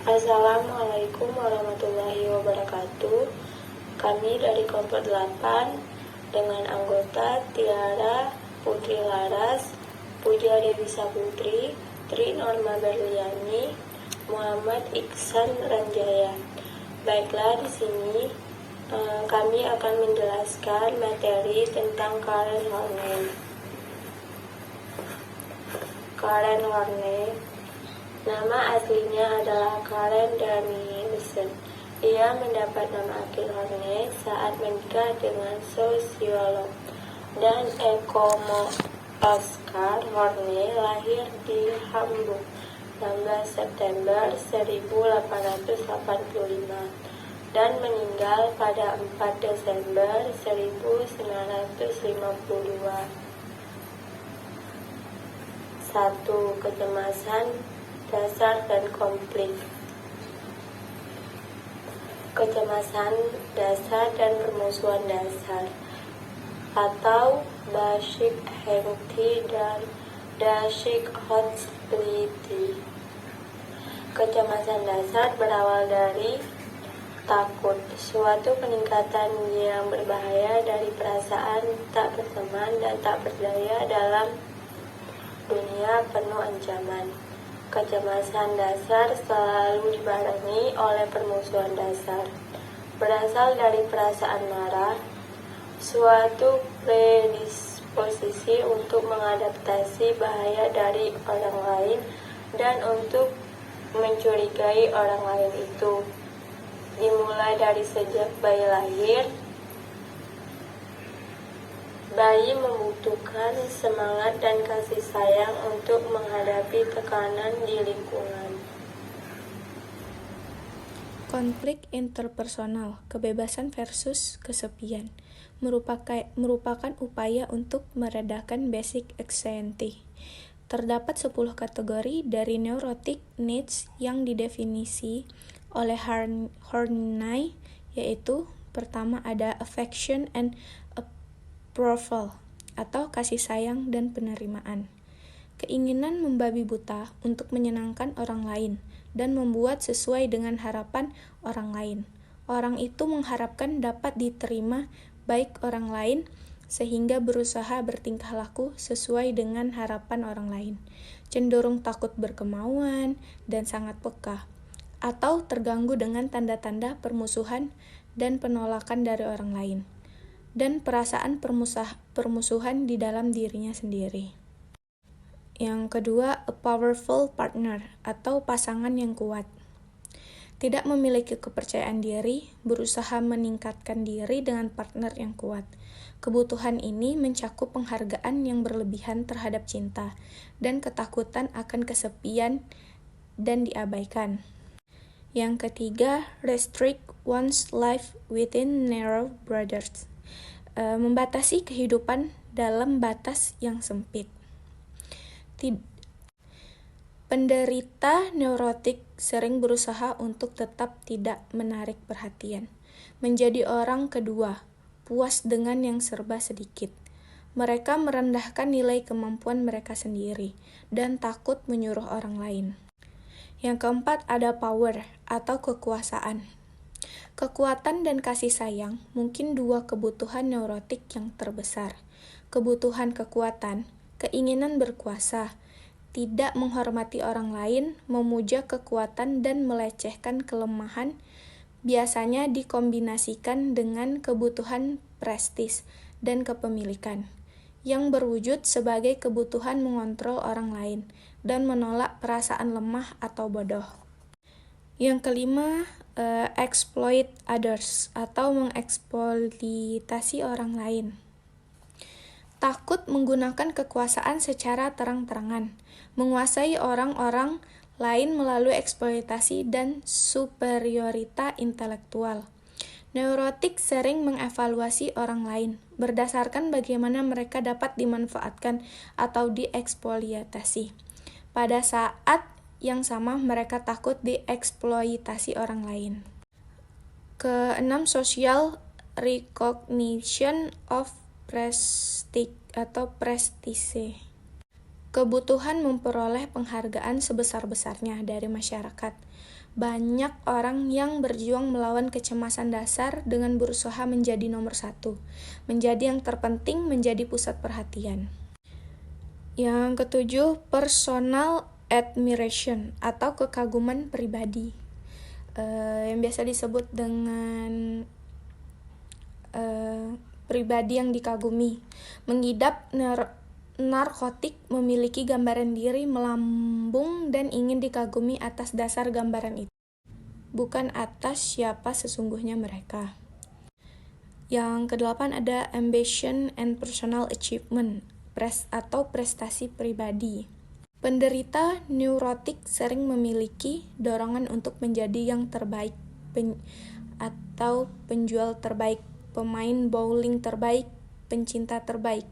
Assalamualaikum warahmatullahi wabarakatuh. Kami dari kelompok 8 dengan anggota Tiara Putri Laras, Puja Dewi Saputri, Tri Norma Berliani, Muhammad Iksan Ranjaya. Baiklah, di sini kami akan menjelaskan materi tentang Karen Horney. Karen Horney, nama aslinya adalah Karen Danielson. Ia mendapat nama akhir Horney saat menikah dengan sosiolog dan ekonom Oscar Horney. Lahir di Hamburg 16 September 1885 dan meninggal pada 4 Desember 1952. 1. Kecemasan dasar dan konflik. Kecemasan dasar dan permusuhan dasar atau Basic Anxiety dan Basic Hostility. Kecemasan dasar berawal dari takut, suatu peningkatan yang berbahaya dari perasaan tak berteman dan tak berdaya dalam dunia penuh ancaman. Kecemasan dasar selalu dibarengi oleh permusuhan dasar. Berasal dari perasaan marah, suatu predisposisi untuk mengadaptasi bahaya dari orang lain dan untuk mencurigai orang lain itu. Dimulai dari sejak bayi lahir, bayi membutuhkan semangat dan kasih sayang untuk menghadapi tekanan di lingkungan. Konflik interpersonal, kebebasan versus kesepian, merupakan upaya untuk meredakan basic anxiety. Terdapat 10 kategori dari neurotic needs yang didefinisi oleh Horney, yaitu pertama ada affection and approval atau kasih sayang dan penerimaan. Keinginan membabi buta untuk menyenangkan orang lain dan membuat sesuai dengan harapan orang lain. Orang itu mengharapkan dapat diterima baik orang lain sehingga berusaha bertingkah laku sesuai dengan harapan orang lain. Cenderung takut berkemauan dan sangat peka, atau terganggu dengan tanda-tanda permusuhan dan penolakan dari orang lain, dan perasaan permusuhan di dalam dirinya sendiri. Yang kedua, a powerful partner atau pasangan yang kuat. Tidak memiliki kepercayaan diri, berusaha meningkatkan diri dengan partner yang kuat. Kebutuhan ini mencakup penghargaan yang berlebihan terhadap cinta dan ketakutan akan kesepian dan diabaikan. Yang ketiga, restrict one's life within narrow borders. Membatasi kehidupan dalam batas yang sempit. Penderita neurotik sering berusaha untuk tetap tidak menarik perhatian, menjadi orang kedua, puas dengan yang serba sedikit. Mereka merendahkan nilai kemampuan mereka sendiri dan takut menyuruh orang lain. Yang keempat ada power atau kekuasaan. Kekuatan dan kasih sayang mungkin dua kebutuhan neurotik yang terbesar. Kebutuhan kekuatan, keinginan berkuasa, tidak menghormati orang lain, memuja kekuatan dan melecehkan kelemahan, biasanya dikombinasikan dengan kebutuhan prestis dan kepemilikan, yang berwujud sebagai kebutuhan mengontrol orang lain dan menolak perasaan lemah atau bodoh. Yang kelima, exploit others atau mengeksploitasi orang lain. Takut menggunakan kekuasaan secara terang-terangan, menguasai orang-orang lain melalui eksploitasi dan superioritas intelektual. Neurotik sering mengevaluasi orang lain berdasarkan bagaimana mereka dapat dimanfaatkan atau dieksploitasi. Pada saat yang sama mereka takut dieksploitasi orang lain. Keenam, social recognition of prestige atau prestise. Kebutuhan memperoleh penghargaan sebesar-besarnya dari masyarakat. Banyak orang yang berjuang melawan kecemasan dasar dengan berusaha menjadi nomor satu, menjadi yang terpenting, menjadi pusat perhatian. Yang ketujuh, personal admiration atau kekaguman pribadi, yang biasa disebut dengan pribadi yang dikagumi. Mengidap narkotik, memiliki gambaran diri melambung dan ingin dikagumi atas dasar gambaran itu, bukan atas siapa sesungguhnya mereka. Yang kedelapan ada ambition and personal achievement atau prestasi pribadi. Penderita neurotik sering memiliki dorongan untuk menjadi yang terbaik atau penjual terbaik, pemain bowling terbaik, pencinta terbaik.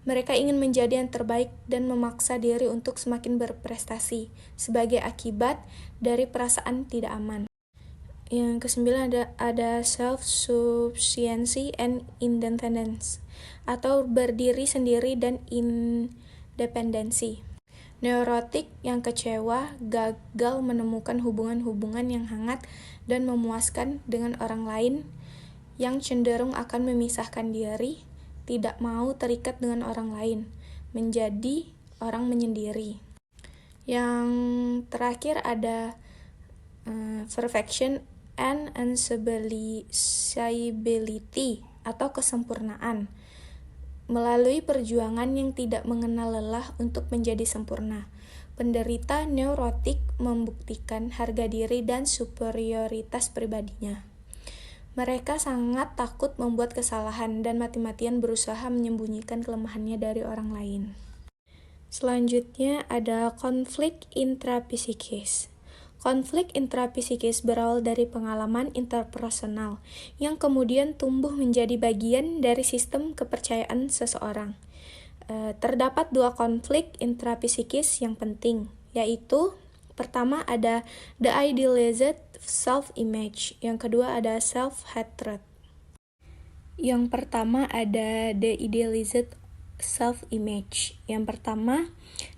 Mereka ingin menjadi yang terbaik dan memaksa diri untuk semakin berprestasi sebagai akibat dari perasaan tidak aman. Yang kesembilan ada self-sufficiency and independence atau berdiri sendiri dan independensi. Neurotik yang kecewa, gagal menemukan hubungan-hubungan yang hangat dan memuaskan dengan orang lain, yang cenderung akan memisahkan diri, tidak mau terikat dengan orang lain, menjadi orang menyendiri. Yang terakhir ada perfection and unsability atau kesempurnaan, melalui perjuangan yang tidak mengenal lelah untuk menjadi sempurna. Penderita neurotik membuktikan harga diri dan superioritas pribadinya. Mereka sangat takut membuat kesalahan dan mati-matian berusaha menyembunyikan kelemahannya dari orang lain. Selanjutnya ada konflik intrapsikis. Konflik intrapsikis berawal dari pengalaman interpersonal yang kemudian tumbuh menjadi bagian dari sistem kepercayaan seseorang. Terdapat dua konflik intrapsikis yang penting, yaitu pertama ada the idealized self-image, yang kedua ada self-hatred. Yang pertama ada the idealized self-image. Yang pertama,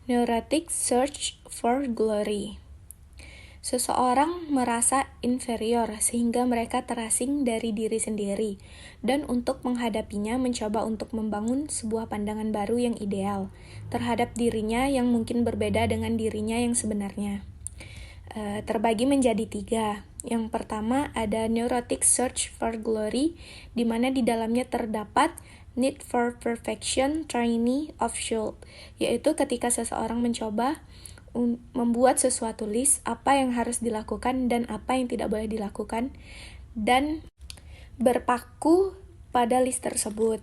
neurotic search for glory. Seseorang merasa inferior sehingga mereka terasing dari diri sendiri, dan untuk menghadapinya mencoba untuk membangun sebuah pandangan baru yang ideal terhadap dirinya yang mungkin berbeda dengan dirinya yang sebenarnya. Terbagi menjadi tiga. Yang pertama ada neurotic search for glory, di mana di dalamnya terdapat need for perfection, tyranny of should, yaitu ketika seseorang mencoba membuat sesuatu list apa yang harus dilakukan dan apa yang tidak boleh dilakukan, dan berpaku pada list tersebut.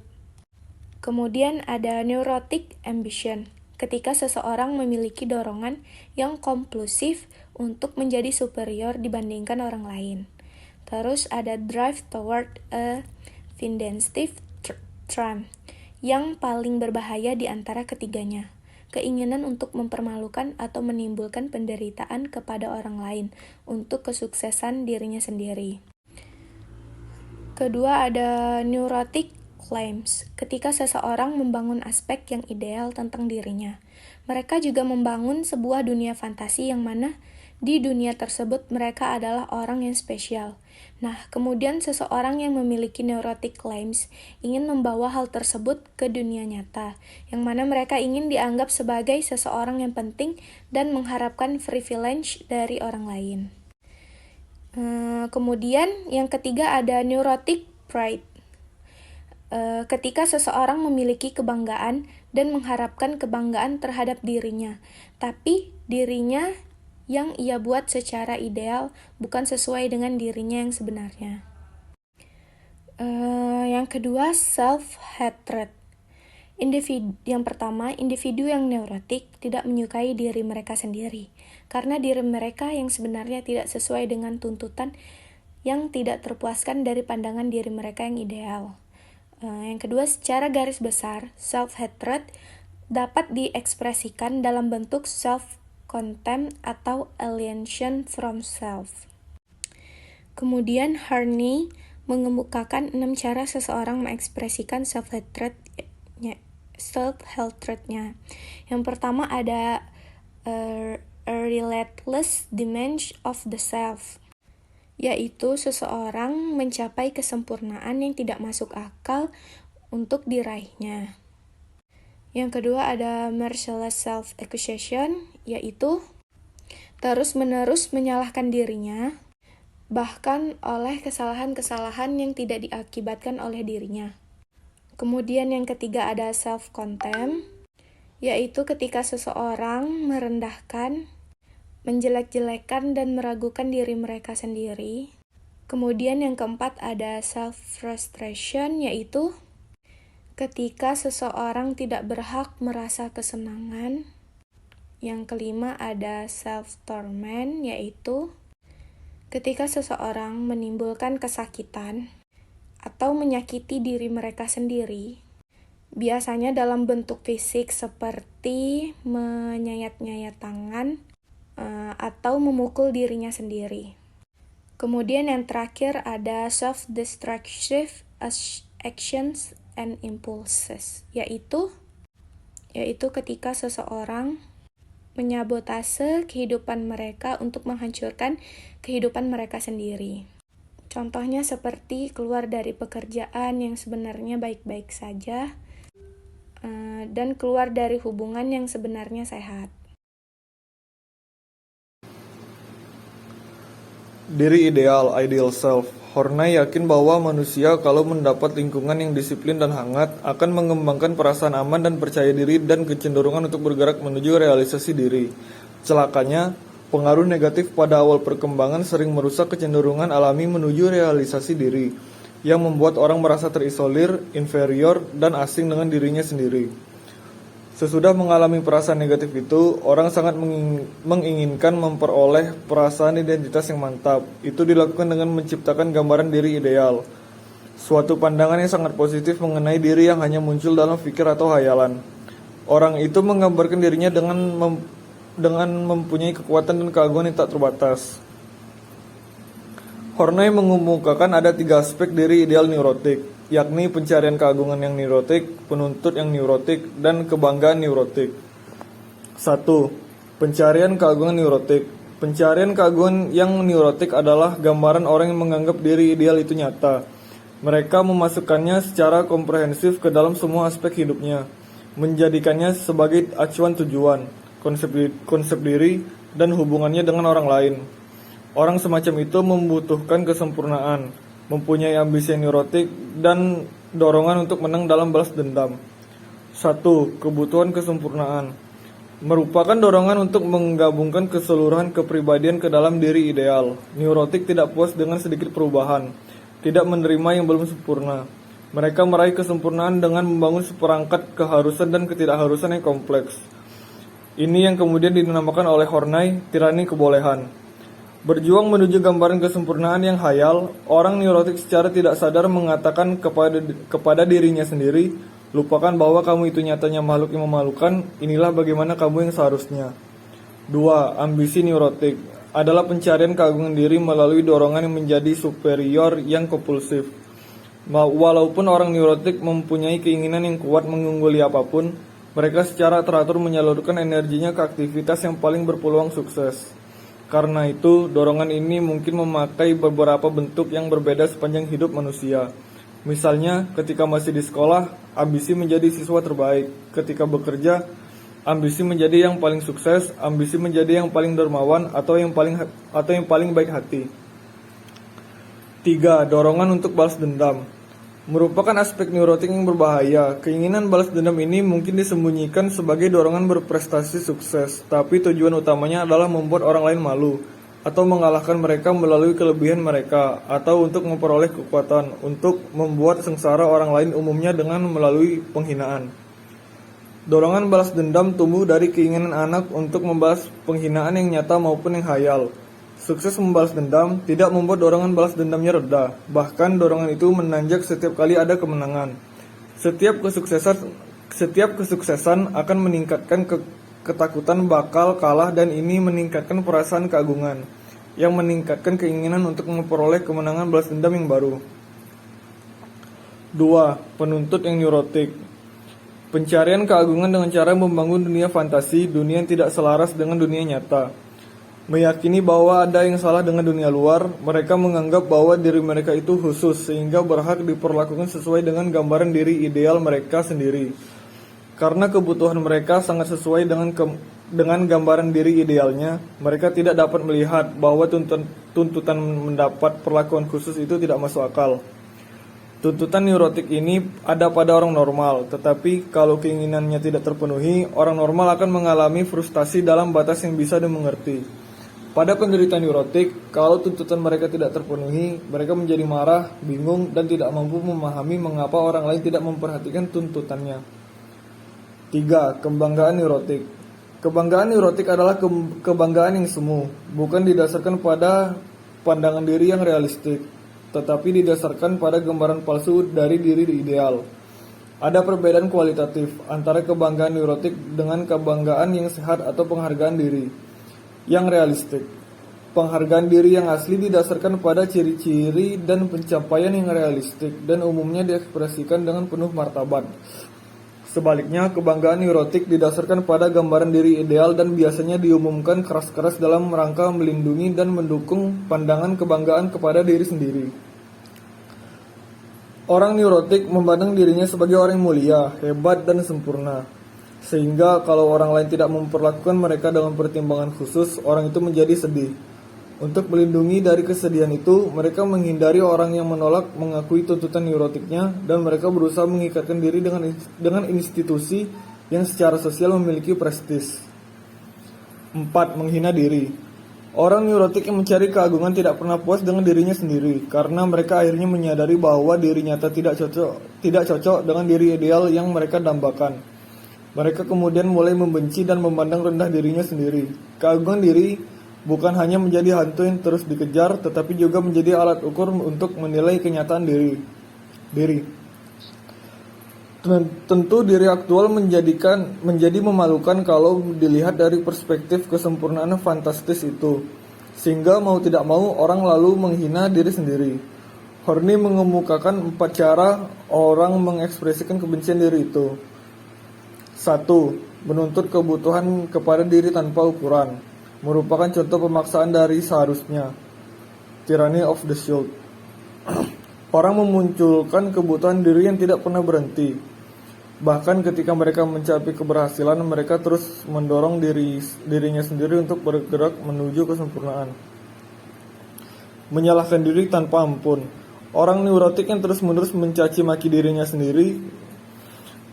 Kemudian ada neurotic ambition, ketika seseorang memiliki dorongan yang kompulsif untuk menjadi superior dibandingkan orang lain. Terus ada drive toward a vindictive triumph, yang paling berbahaya di antara ketiganya, keinginan untuk mempermalukan atau menimbulkan penderitaan kepada orang lain untuk kesuksesan dirinya sendiri. Kedua ada neurotic claims, ketika seseorang membangun aspek yang ideal tentang dirinya. Mereka juga membangun sebuah dunia fantasi yang mana di dunia tersebut mereka adalah orang yang spesial. Nah, kemudian seseorang yang memiliki neurotic claims ingin membawa hal tersebut ke dunia nyata, yang mana mereka ingin dianggap sebagai seseorang yang penting dan mengharapkan privilege dari orang lain. Kemudian yang ketiga ada neurotic pride, ketika seseorang memiliki kebanggaan dan mengharapkan kebanggaan terhadap dirinya, tapi dirinya yang ia buat secara ideal bukan sesuai dengan dirinya yang sebenarnya. Yang kedua, self-hatred. Yang pertama, individu yang neurotik tidak menyukai diri mereka sendiri, karena diri mereka yang sebenarnya tidak sesuai dengan tuntutan yang tidak terpuaskan dari pandangan diri mereka yang ideal. Yang kedua, secara garis besar, self-hatred dapat diekspresikan dalam bentuk self-contempt atau alienation from self. Kemudian Harney mengemukakan 6 cara seseorang mengekspresikan self-hatred-nya, self-health trait-nya. Yang pertama ada a relentless demand of the self, yaitu seseorang mencapai kesempurnaan yang tidak masuk akal untuk diraihnya. Yang kedua ada merciless self-accusation, yaitu terus-menerus menyalahkan dirinya, bahkan oleh kesalahan-kesalahan yang tidak diakibatkan oleh dirinya. Kemudian yang ketiga ada self-contempt, yaitu ketika seseorang merendahkan, menjelek-jelekan, dan meragukan diri mereka sendiri. Kemudian yang keempat ada self-frustration, yaitu ketika seseorang tidak berhak merasa kesenangan. Yang kelima ada self-torment, yaitu ketika seseorang menimbulkan kesakitan atau menyakiti diri mereka sendiri, biasanya dalam bentuk fisik seperti menyayat-nyayat tangan atau memukul dirinya sendiri. Kemudian yang terakhir ada self-destructive actions and impulses, yaitu ketika seseorang menyabotase kehidupan mereka untuk menghancurkan kehidupan mereka sendiri. Contohnya seperti keluar dari pekerjaan yang sebenarnya baik-baik saja, dan keluar dari hubungan yang sebenarnya sehat. Diri ideal, ideal self. Horney yakin bahwa manusia kalau mendapat lingkungan yang disiplin dan hangat akan mengembangkan perasaan aman dan percaya diri dan kecenderungan untuk bergerak menuju realisasi diri. Celakanya, pengaruh negatif pada awal perkembangan sering merusak kecenderungan alami menuju realisasi diri, yang membuat orang merasa terisolir, inferior, dan asing dengan dirinya sendiri. Sesudah mengalami perasaan negatif itu, orang sangat menginginkan memperoleh perasaan identitas yang mantap. Itu dilakukan dengan menciptakan gambaran diri ideal, suatu pandangan yang sangat positif mengenai diri yang hanya muncul dalam pikir atau hayalan. Orang itu menggambarkan dirinya dengan mempunyai kekuatan dan keagungan yang tak terbatas. Horney mengemukakan ada 3 aspek diri ideal neurotik, yakni pencarian keagungan yang neurotik, penuntut yang neurotik, dan kebanggaan neurotik. 1. Pencarian keagungan neurotik. Pencarian keagungan yang neurotik adalah gambaran orang yang menganggap diri ideal itu nyata. Mereka memasukkannya secara komprehensif ke dalam semua aspek hidupnya, menjadikannya sebagai acuan tujuan, konsep diri, dan hubungannya dengan orang lain. Orang semacam itu membutuhkan kesempurnaan, mempunyai ambisi neurotik, dan dorongan untuk menang dalam balas dendam. 1. Kebutuhan kesempurnaan merupakan dorongan untuk menggabungkan keseluruhan kepribadian ke dalam diri ideal. Neurotik tidak puas dengan sedikit perubahan, tidak menerima yang belum sempurna. Mereka meraih kesempurnaan dengan membangun seperangkat keharusan dan ketidakharusan yang kompleks. Ini yang kemudian dinamakan oleh Horney tirani kebolehan. Berjuang menuju gambaran kesempurnaan yang hayal, orang neurotik secara tidak sadar mengatakan kepada dirinya sendiri, lupakan bahwa kamu itu nyatanya makhluk yang memalukan, inilah bagaimana kamu yang seharusnya. 2. Ambisi neurotik adalah pencarian keagungan diri melalui dorongan yang menjadi superior yang kompulsif. Walaupun orang neurotik mempunyai keinginan yang kuat mengungguli apapun, mereka secara teratur menyalurkan energinya ke aktivitas yang paling berpeluang sukses. Karena itu, dorongan ini mungkin memakai beberapa bentuk yang berbeda sepanjang hidup manusia. Misalnya, ketika masih di sekolah, ambisi menjadi siswa terbaik. Ketika bekerja, ambisi menjadi yang paling sukses, ambisi menjadi yang paling dermawan, atau yang paling baik hati. 3. Dorongan untuk balas dendam merupakan aspek neurotik yang berbahaya. Keinginan balas dendam ini mungkin disembunyikan sebagai dorongan berprestasi sukses, tapi tujuan utamanya adalah membuat orang lain malu, atau mengalahkan mereka melalui kelebihan mereka, atau untuk memperoleh kekuatan, untuk membuat sengsara orang lain umumnya dengan melalui penghinaan. Dorongan balas dendam tumbuh dari keinginan anak untuk membalas penghinaan yang nyata maupun yang hayal. Sukses membalas dendam tidak membuat dorongan balas dendamnya reda, bahkan dorongan itu menanjak setiap kali ada kemenangan. Setiap kesuksesan akan meningkatkan ketakutan bakal kalah, dan ini meningkatkan perasaan keagungan, yang meningkatkan keinginan untuk memperoleh kemenangan balas dendam yang baru. 2. Penuntut yang neurotik. Pencarian keagungan dengan cara membangun dunia fantasi, dunia yang tidak selaras dengan dunia nyata. Meyakini bahwa ada yang salah dengan dunia luar, mereka menganggap bahwa diri mereka itu khusus sehingga berhak diperlakukan sesuai dengan gambaran diri ideal mereka sendiri. Karena kebutuhan mereka sangat sesuai dengan gambaran diri idealnya, mereka tidak dapat melihat bahwa tuntutan mendapat perlakuan khusus itu tidak masuk akal. Tuntutan neurotik ini ada pada orang normal, tetapi kalau keinginannya tidak terpenuhi, orang normal akan mengalami frustasi dalam batas yang bisa dimengerti. Pada penderita neurotik, kalau tuntutan mereka tidak terpenuhi, mereka menjadi marah, bingung, dan tidak mampu memahami mengapa orang lain tidak memperhatikan tuntutannya. 3. Kebanggaan neurotik. Kebanggaan neurotik adalah kebanggaan yang semu, bukan didasarkan pada pandangan diri yang realistik, tetapi didasarkan pada gambaran palsu dari diri ideal. Ada perbedaan kualitatif antara kebanggaan neurotik dengan kebanggaan yang sehat atau penghargaan diri yang realistik. Penghargaan diri yang asli didasarkan pada ciri-ciri dan pencapaian yang realistik dan umumnya diekspresikan dengan penuh martabat. Sebaliknya, kebanggaan neurotik didasarkan pada gambaran diri ideal dan biasanya diumumkan keras-keras dalam rangka melindungi dan mendukung pandangan kebanggaan kepada diri sendiri. Orang neurotik memandang dirinya sebagai orang yang mulia, hebat, dan sempurna. Sehingga kalau orang lain tidak memperlakukan mereka dengan pertimbangan khusus, orang itu menjadi sedih. Untuk melindungi dari kesedihan itu, mereka menghindari orang yang menolak mengakui tuntutan neurotiknya dan mereka berusaha mengikatkan diri dengan institusi yang secara sosial memiliki prestis. 4. Menghina diri. Orang neurotik yang mencari keagungan tidak pernah puas dengan dirinya sendiri karena mereka akhirnya menyadari bahwa diri nyata tidak cocok dengan diri ideal yang mereka dambakan. Mereka kemudian mulai membenci dan memandang rendah dirinya sendiri. Keagungan diri bukan hanya menjadi hantu yang terus dikejar, tetapi juga menjadi alat ukur untuk menilai kenyataan diri. Tentu diri aktual menjadi memalukan kalau dilihat dari perspektif kesempurnaan fantastis itu, sehingga mau tidak mau orang lalu menghina diri sendiri. Horney mengemukakan 4 cara orang mengekspresikan kebencian diri itu. 1. Menuntut kebutuhan kepada diri tanpa ukuran, merupakan contoh pemaksaan dari seharusnya. Tyranny of the Shield. Orang memunculkan kebutuhan diri yang tidak pernah berhenti. Bahkan ketika mereka mencapai keberhasilan, mereka terus mendorong dirinya sendiri untuk bergerak menuju kesempurnaan. Menyalahkan diri tanpa ampun. Orang neurotik yang terus-menerus mencaci maki dirinya sendiri.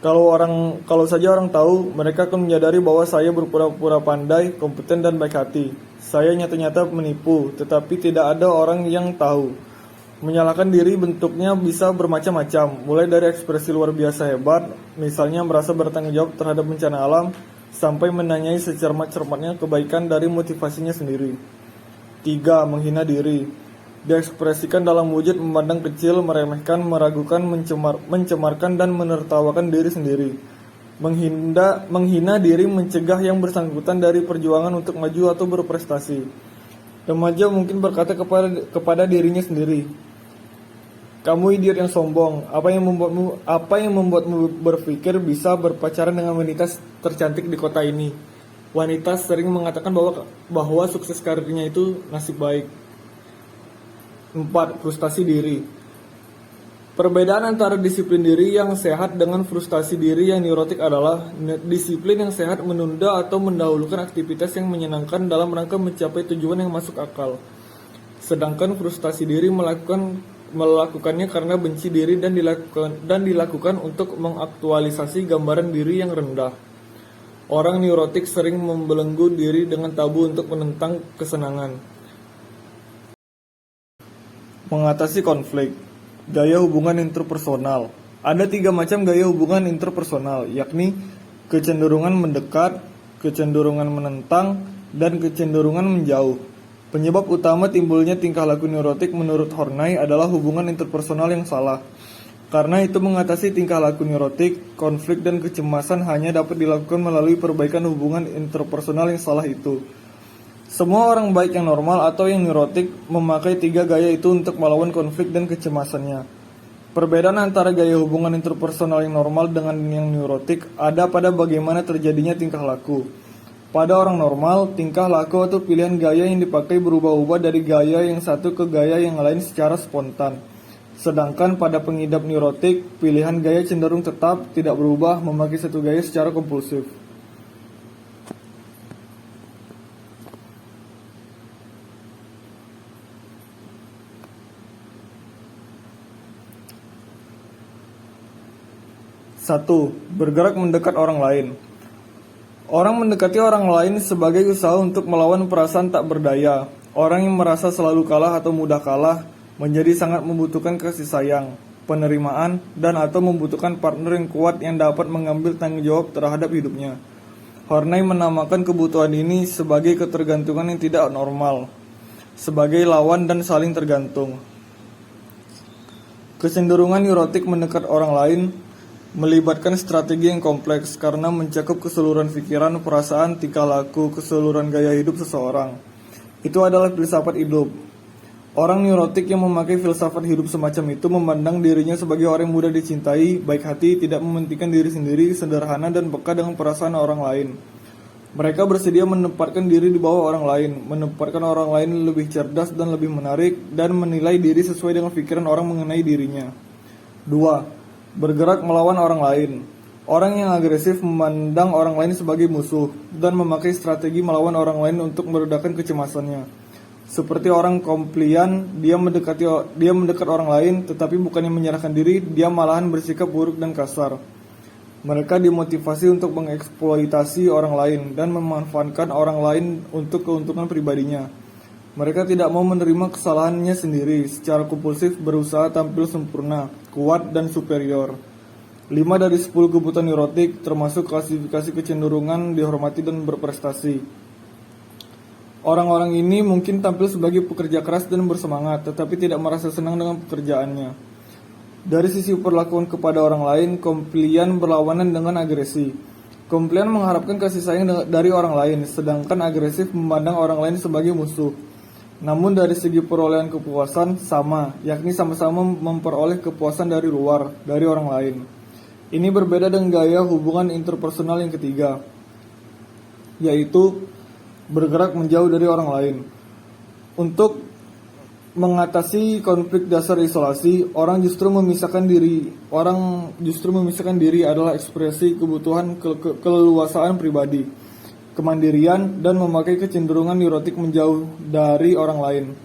Kalau saja orang tahu, mereka akan menyadari bahwa saya berpura-pura pandai, kompeten, dan baik hati. Saya nyata-nyata menipu, tetapi tidak ada orang yang tahu. Menyalahkan diri bentuknya bisa bermacam-macam, mulai dari ekspresi luar biasa hebat, misalnya merasa bertanggung jawab terhadap bencana alam, sampai menanyai secermat-cermatnya kebaikan dari motivasinya sendiri. 3. Menghina diri. Diekspresikan dalam wujud memandang kecil, meremehkan, meragukan, mencemarkan, dan menertawakan diri sendiri. Menghina diri mencegah yang bersangkutan dari perjuangan untuk maju atau berprestasi. Remaja mungkin berkata kepada dirinya sendiri, "Kamu idiot yang sombong. Apa yang membuatmu berpikir bisa berpacaran dengan wanita tercantik di kota ini?" Wanita sering mengatakan bahwa sukses karirnya itu nasib baik. 4. Frustasi diri. Perbedaan antara disiplin diri yang sehat dengan frustasi diri yang neurotik adalah disiplin yang sehat menunda atau mendahulukan aktivitas yang menyenangkan dalam rangka mencapai tujuan yang masuk akal. Sedangkan frustasi diri melakukannya karena benci diri dan dilakukan untuk mengaktualisasi gambaran diri yang rendah. Orang neurotik sering membelenggu diri dengan tabu untuk menentang kesenangan. Mengatasi konflik. Gaya hubungan interpersonal. Ada 3 macam gaya hubungan interpersonal, yakni kecenderungan mendekat, kecenderungan menentang, dan kecenderungan menjauh. Penyebab utama timbulnya tingkah laku neurotik menurut Horney adalah hubungan interpersonal yang salah. Karena itu mengatasi tingkah laku neurotik, konflik dan kecemasan hanya dapat dilakukan melalui perbaikan hubungan interpersonal yang salah itu. Semua orang baik yang normal atau yang neurotik memakai 3 gaya itu untuk melawan konflik dan kecemasannya. Perbedaan antara gaya hubungan interpersonal yang normal dengan yang neurotik ada pada bagaimana terjadinya tingkah laku. Pada orang normal, tingkah laku atau pilihan gaya yang dipakai berubah-ubah dari gaya yang satu ke gaya yang lain secara spontan. Sedangkan pada pengidap neurotik, pilihan gaya cenderung tetap, tidak berubah, memakai satu gaya secara kompulsif. Satu, bergerak mendekat orang lain. Orang mendekati orang lain sebagai usaha untuk melawan perasaan tak berdaya. Orang yang merasa selalu kalah atau mudah kalah menjadi sangat membutuhkan kasih sayang, penerimaan, dan atau membutuhkan partner yang kuat yang dapat mengambil tanggung jawab terhadap hidupnya. Horney menamakan kebutuhan ini sebagai ketergantungan yang tidak normal, sebagai lawan dan saling tergantung. Kecenderungan neurotik mendekat orang lain melibatkan strategi yang kompleks karena mencakup keseluruhan pikiran, perasaan, tingkah laku, keseluruhan gaya hidup seseorang. Itu adalah filsafat hidup. Orang neurotik yang memakai filsafat hidup semacam itu memandang dirinya sebagai orang yang mudah dicintai, baik hati, tidak mementingkan diri sendiri, sederhana dan peka dengan perasaan orang lain. Mereka bersedia menempatkan diri di bawah orang lain, menempatkan orang lain lebih cerdas dan lebih menarik, dan menilai diri sesuai dengan pikiran orang mengenai dirinya. 2. Bergerak melawan orang lain. Orang yang agresif memandang orang lain sebagai musuh dan memakai strategi melawan orang lain untuk meredakan kecemasannya. Seperti orang komplian, dia mendekat orang lain, tetapi bukannya menyerahkan diri, dia malahan bersikap buruk dan kasar. Mereka dimotivasi untuk mengeksploitasi orang lain dan memanfaatkan orang lain untuk keuntungan pribadinya. Mereka tidak mau menerima kesalahannya sendiri, secara kompulsif berusaha tampil sempurna, kuat, dan superior. 5 dari 10 kebutuhan neurotik termasuk klasifikasi kecenderungan dihormati dan berprestasi. Orang-orang ini mungkin tampil sebagai pekerja keras dan bersemangat, tetapi tidak merasa senang dengan pekerjaannya. Dari sisi perlakuan kepada orang lain, komplian berlawanan dengan agresi. Komplian mengharapkan kasih sayang dari orang lain, sedangkan agresif memandang orang lain sebagai musuh. Namun dari segi perolehan kepuasan sama, yakni sama-sama memperoleh kepuasan dari luar, dari orang lain. Ini berbeda dengan gaya hubungan interpersonal yang ketiga, yaitu bergerak menjauh dari orang lain. Untuk mengatasi konflik dasar isolasi, orang justru memisahkan diri adalah ekspresi kebutuhan keleluasaan pribadi, kemandirian, dan memakai kecenderungan neurotik menjauh dari orang lain.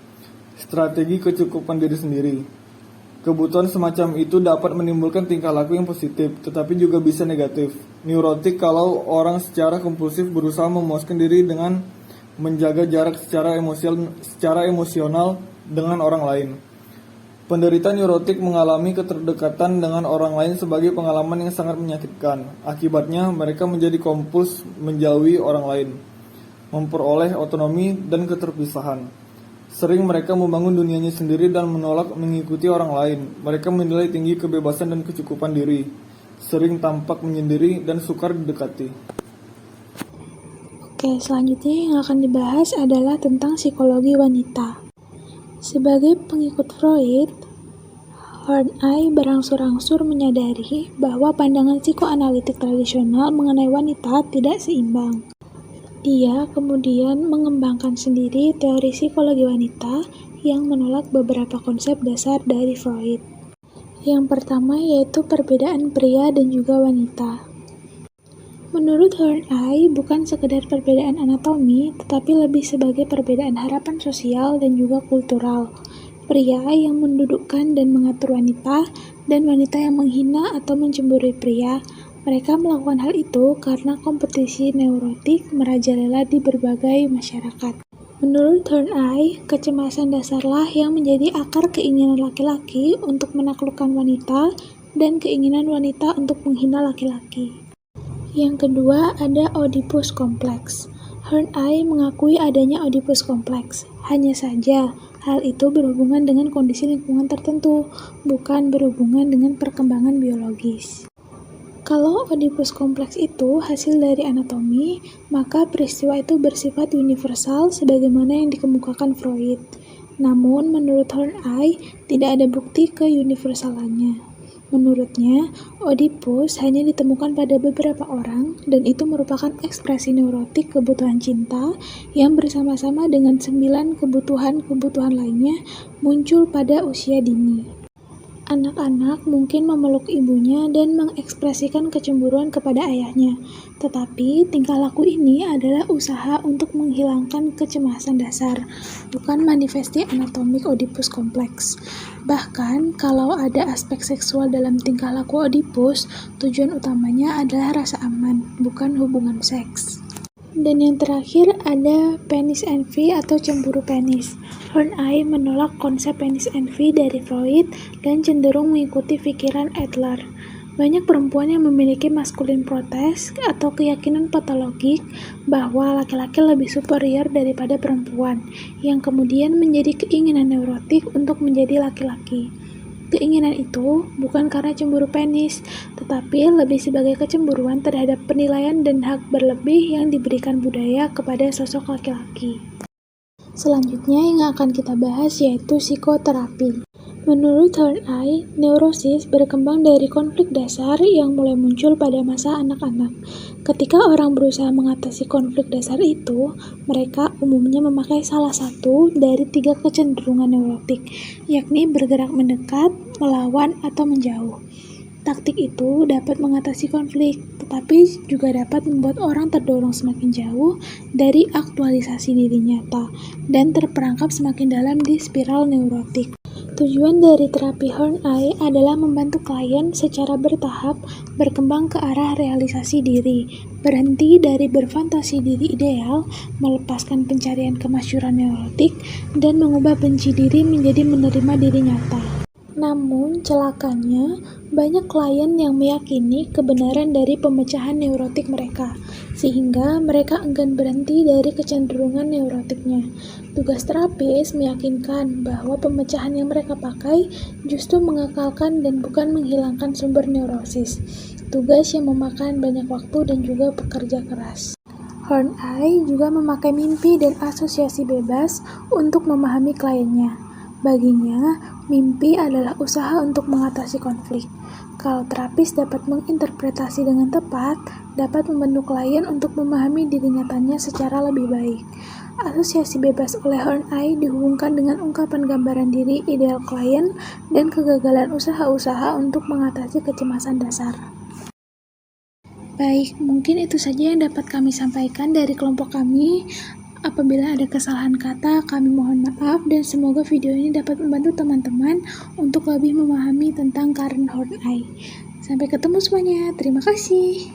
Strategi kecukupan diri sendiri. Kebutuhan semacam itu dapat menimbulkan tingkah laku yang positif, tetapi juga bisa negatif. Neurotik kalau orang secara kompulsif berusaha memuaskan diri dengan menjaga jarak secara emosional dengan orang lain. Penderita neurotik mengalami keterdekatan dengan orang lain sebagai pengalaman yang sangat menyakitkan. Akibatnya, mereka menjadi kompuls menjauhi orang lain, memperoleh otonomi dan keterpisahan. Sering mereka membangun dunianya sendiri dan menolak mengikuti orang lain. Mereka menilai tinggi kebebasan dan kecukupan diri. Sering tampak menyendiri dan sukar didekati. Oke, selanjutnya yang akan dibahas adalah tentang psikologi wanita. Sebagai pengikut Freud, Horney berangsur-angsur menyadari bahwa pandangan psikoanalitik tradisional mengenai wanita tidak seimbang. Dia kemudian mengembangkan sendiri teori psikologi wanita yang menolak beberapa konsep dasar dari Freud. Yang pertama yaitu perbedaan pria dan juga wanita. Menurut Horney, bukan sekedar perbedaan anatomi, tetapi lebih sebagai perbedaan harapan sosial dan juga kultural. Pria yang mendudukkan dan mengatur wanita, dan wanita yang menghina atau mencemburui pria. Mereka melakukan hal itu karena kompetisi neurotik merajalela di berbagai masyarakat. Menurut Horney, kecemasan dasarlah yang menjadi akar keinginan laki-laki untuk menaklukkan wanita dan keinginan wanita untuk menghina laki-laki. Yang kedua, ada Oedipus Complex. Horney mengakui adanya Oedipus Complex. Hanya saja, hal itu berhubungan dengan kondisi lingkungan tertentu, bukan berhubungan dengan perkembangan biologis. Kalau Oedipus Complex itu hasil dari anatomi, maka peristiwa itu bersifat universal sebagaimana yang dikemukakan Freud. Namun, menurut Horney, tidak ada bukti keuniversalannya. Menurutnya, Oedipus hanya ditemukan pada beberapa orang, dan itu merupakan ekspresi neurotik kebutuhan cinta yang bersama-sama dengan 9 kebutuhan-kebutuhan lainnya muncul pada usia dini. Anak-anak mungkin memeluk ibunya dan mengekspresikan kecemburuan kepada ayahnya, tetapi tingkah laku ini adalah usaha untuk menghilangkan kecemasan dasar, bukan manifesti anatomik Oedipus kompleks. Bahkan, kalau ada aspek seksual dalam tingkah laku Oedipus, tujuan utamanya adalah rasa aman, bukan hubungan seks. Dan yang terakhir ada penis envy atau cemburu penis. Horney menolak konsep penis envy dari Freud dan cenderung mengikuti pikiran Adler. Banyak perempuan yang memiliki maskulin protes atau keyakinan patologik bahwa laki-laki lebih superior daripada perempuan, yang kemudian menjadi keinginan neurotik untuk menjadi laki-laki. Keinginan itu bukan karena cemburu penis, tetapi lebih sebagai kecemburuan terhadap penilaian dan hak berlebih yang diberikan budaya kepada sosok laki-laki. Selanjutnya yang akan kita bahas yaitu psikoterapi. Menurut Horney, neurosis berkembang dari konflik dasar yang mulai muncul pada masa anak-anak. Ketika orang berusaha mengatasi konflik dasar itu, mereka umumnya memakai salah satu dari 3 kecenderungan neurotik, yakni bergerak mendekat, melawan, atau menjauh. Taktik itu dapat mengatasi konflik, tetapi juga dapat membuat orang terdorong semakin jauh dari aktualisasi diri nyata dan terperangkap semakin dalam di spiral neurotik. Tujuan dari terapi Horney adalah membantu klien secara bertahap berkembang ke arah realisasi diri, berhenti dari berfantasi diri ideal, melepaskan pencarian kemasyhuran neurotik, dan mengubah benci diri menjadi menerima diri nyata. Namun, celakanya, banyak klien yang meyakini kebenaran dari pemecahan neurotik mereka, sehingga mereka enggan berhenti dari kecenderungan neurotiknya. Tugas terapis meyakinkan bahwa pemecahan yang mereka pakai justru mengekalkan dan bukan menghilangkan sumber neurosis, tugas yang memakan banyak waktu dan juga pekerja keras. Horney juga memakai mimpi dan asosiasi bebas untuk memahami kliennya. Baginya, mimpi adalah usaha untuk mengatasi konflik. Kalau terapis dapat menginterpretasi dengan tepat, dapat membantu klien untuk memahami diri nyatanya secara lebih baik. Asosiasi bebas oleh Horney dihubungkan dengan ungkapan gambaran diri ideal klien dan kegagalan usaha-usaha untuk mengatasi kecemasan dasar. Baik, mungkin itu saja yang dapat kami sampaikan dari kelompok kami. Apabila ada kesalahan kata, kami mohon maaf dan semoga video ini dapat membantu teman-teman untuk lebih memahami tentang Karen Horney. Sampai ketemu semuanya, terima kasih.